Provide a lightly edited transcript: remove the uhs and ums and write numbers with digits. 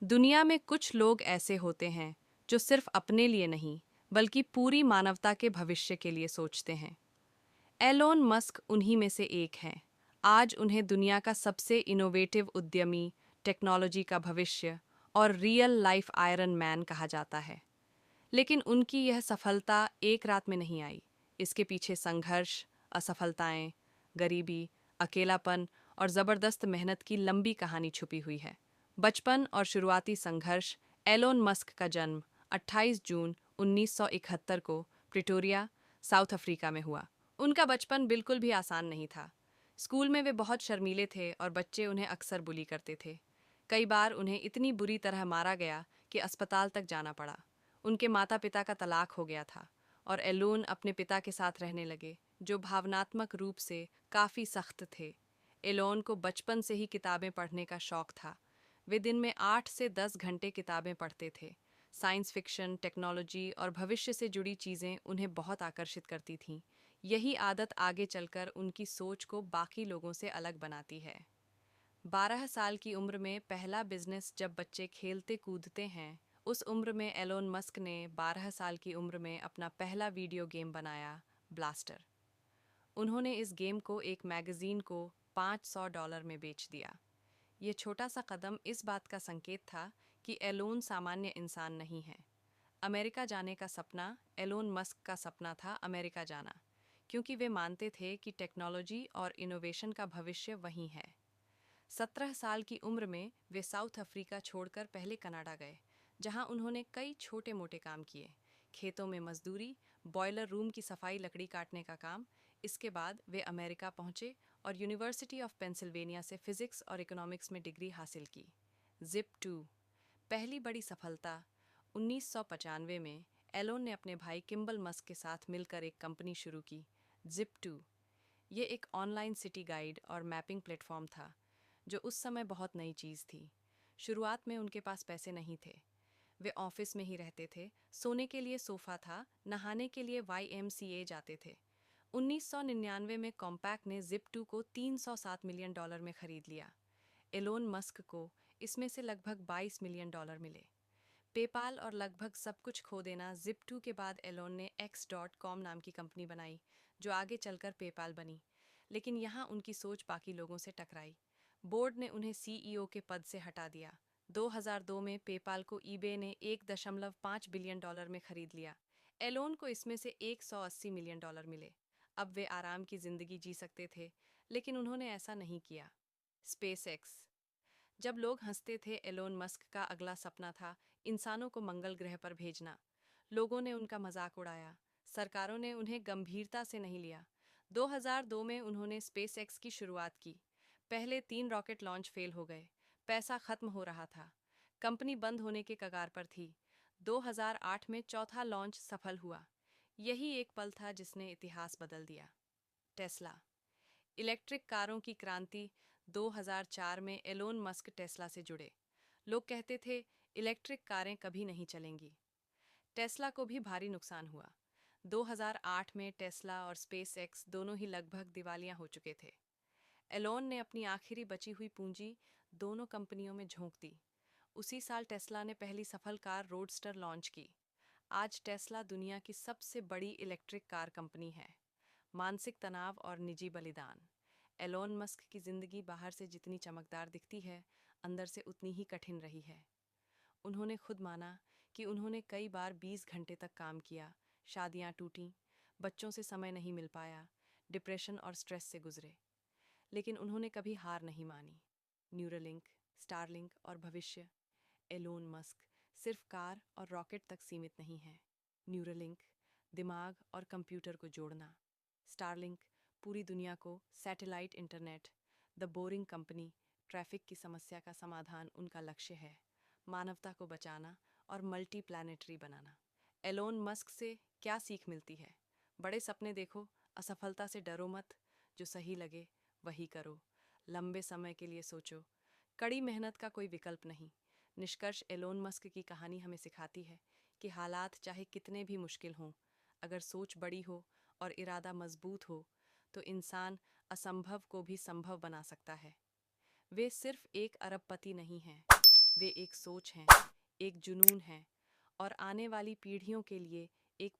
दुनिया में कुछ लोग ऐसे होते हैं जो सिर्फ अपने लिए नहीं बल्कि पूरी मानवता के भविष्य के लिए सोचते हैं। एलोन मस्क उन्हीं में से एक हैं। आज उन्हें दुनिया का सबसे इनोवेटिव उद्यमी, टेक्नोलॉजी का भविष्य और रियल लाइफ आयरन मैन कहा जाता है। लेकिन उनकी यह सफलता एक रात में नहीं आई। इसके पीछे संघर्ष, असफलताएं, गरीबी, अकेलापन और ज़बरदस्त मेहनत की लंबी कहानी छुपी हुई है। बचपन और शुरुआती संघर्ष। एलोन मस्क का जन्म 28 जून 1971 को प्रिटोरिया, साउथ अफ्रीका में हुआ। उनका बचपन बिल्कुल भी आसान नहीं था। स्कूल में वे बहुत शर्मीले थे और बच्चे उन्हें अक्सर बुली करते थे। कई बार उन्हें इतनी बुरी तरह मारा गया कि अस्पताल तक जाना पड़ा। उनके माता पिता का तलाक हो गया था और एलोन अपने पिता के साथ रहने लगे, जो भावनात्मक रूप से काफ़ी सख्त थे। एलोन को बचपन से ही किताबें पढ़ने का शौक था। वे दिन में 8 से 10 घंटे किताबें पढ़ते थे। साइंस फिक्शन, टेक्नोलॉजी और भविष्य से जुड़ी चीज़ें उन्हें बहुत आकर्षित करती थीं। यही आदत आगे चलकर उनकी सोच को बाकी लोगों से अलग बनाती है। 12 साल की उम्र में पहला बिजनेस। जब बच्चे खेलते कूदते हैं, उस उम्र में एलोन मस्क ने 12 साल की उम्र में अपना पहला वीडियो गेम बनाया, ब्लास्टर। उन्होंने इस गेम को एक मैगजीन को $500 में बेच दिया। ये छोटा सा कदम इस बात का संकेत था कि एलोन सामान्य इंसान नहीं है। अमेरिका जाने का सपना। एलोन मस्क का सपना था अमेरिका जाना, क्योंकि वे मानते थे कि टेक्नोलॉजी और इनोवेशन का भविष्य वहीं है। 17 साल की उम्र में वे साउथ अफ्रीका छोड़कर पहले कनाडा गए, जहां उन्होंने कई छोटे मोटे काम किए। खेतों में मजदूरी, बॉयलर रूम की सफाई, लकड़ी काटने का काम। इसके बाद वे अमेरिका पहुंचे और यूनिवर्सिटी ऑफ पेंसिल्वेनिया से फिजिक्स और इकोनॉमिक्स में डिग्री हासिल की। जिप 2 पहली बड़ी सफलता। 1995 में एलोन ने अपने भाई किम्बल मस्क के साथ मिलकर एक कंपनी शुरू की, जिप 2। ये एक ऑनलाइन सिटी गाइड और मैपिंग प्लेटफॉर्म था, जो उस समय बहुत नई चीज़ थी। शुरुआत में उनके पास पैसे नहीं थे। वे ऑफिस में ही रहते थे, सोने के लिए सोफ़ा था, नहाने के लिए YMCA जाते थे। 1999 में कॉम्पैक्ट ने जिप 2 को $307 मिलियन में खरीद लिया। एलोन मस्क को इसमें से लगभग $22 मिलियन मिले। पेपाल और लगभग सब कुछ खो देना। जिप 2 के बाद एलोन ने X.com नाम की कंपनी बनाई, जो आगे चलकर पेपाल बनी। लेकिन यहाँ उनकी सोच बाकी लोगों से टकराई। बोर्ड ने उन्हें CEO के पद से हटा दिया। 2002 में पेपाल को ईबे ने $1.5 बिलियन में खरीद लिया। एलोन को इसमें से $180 मिलियन मिले। अब वे आराम की जिंदगी जी सकते थे, लेकिन उन्होंने ऐसा नहीं किया। Space x. जब लोग हंसते थे, एलोन मस्क का अगला सपना था इंसानों को मंगल ग्रह पर भेजना। लोगों ने उनका मजाक उड़ाया, सरकारों ने उन्हें गंभीरता से नहीं लिया। 2002 में उन्होंने स्पेस एक्स की शुरुआत की। पहले 3 रॉकेट लॉन्च फेल हो गए। पैसा खत्म हो रहा था। कंपनी बंद होने के कगार पर थी। 2008 में चौथा लॉन्च सफल हुआ। यही एक पल था जिसने इतिहास बदल दिया। टेस्ला। इलेक्ट्रिक कारों की क्रांति। 2004 में एलोन मस्क टेस्ला से जुड़े। लोग कहते थे इलेक्ट्रिक कारें कभी नहीं चलेंगी। टेस्ला को भी भारी नुकसान हुआ। 2008 में टेस्ला और स्पेस एक्स दोनों ही लगभग दिवालिया हो चुके थे। एलोन ने अपनी आखिरी बची हुई पूंजी दोनों कंपनियों में झोंक दी। उसी साल टेस्ला ने पहली सफल कार रोडस्टर लॉन्च की। आज टेस्ला दुनिया की सबसे बड़ी इलेक्ट्रिक कार कंपनी है। मानसिक तनाव और निजी बलिदान। एलोन मस्क की जिंदगी बाहर से जितनी चमकदार दिखती है, अंदर से उतनी ही कठिन रही है। उन्होंने खुद माना कि उन्होंने कई बार 20 घंटे तक काम किया, शादियां टूटीं, बच्चों से समय नहीं मिल पाया, डिप्रेशन और स्ट्रेस से गुजरे। लेकिन उन्होंने कभी हार नहीं मानी। न्यूरालिंक, स्टारलिंक और भविष्य। एलोन मस्क सिर्फ कार और रॉकेट तक सीमित नहीं है। न्यूरालिंक, दिमाग और कंप्यूटर को जोड़ना। स्टारलिंक, पूरी दुनिया को satellite internet. The boring company, traffic की समस्या का समाधान उनका लक्ष्य है। मानवता को बचाना और मल्टी प्लैनेटरी बनाना। एलोन मस्क से क्या सीख मिलती है? बड़े सपने देखो, असफलता से डरो मत, जो सही लगे वही करो, लंबे समय के लिए सोचो, कड़ी मेहनत का कोई विकल्प नहीं। निष्कर्ष, एलोन मस्क की कहानी हमें सिखाती है कि हालात चाहे कितने भी मुश्किल हों, अगर सोच बड़ी हो और इरादा मजबूत हो, तो इंसान असंभव को भी संभव बना सकता है। वे सिर्फ एक अरबपति नहीं हैं, वे एक सोच हैं, एक जुनून है और आने वाली पीढ़ियों के लिए एक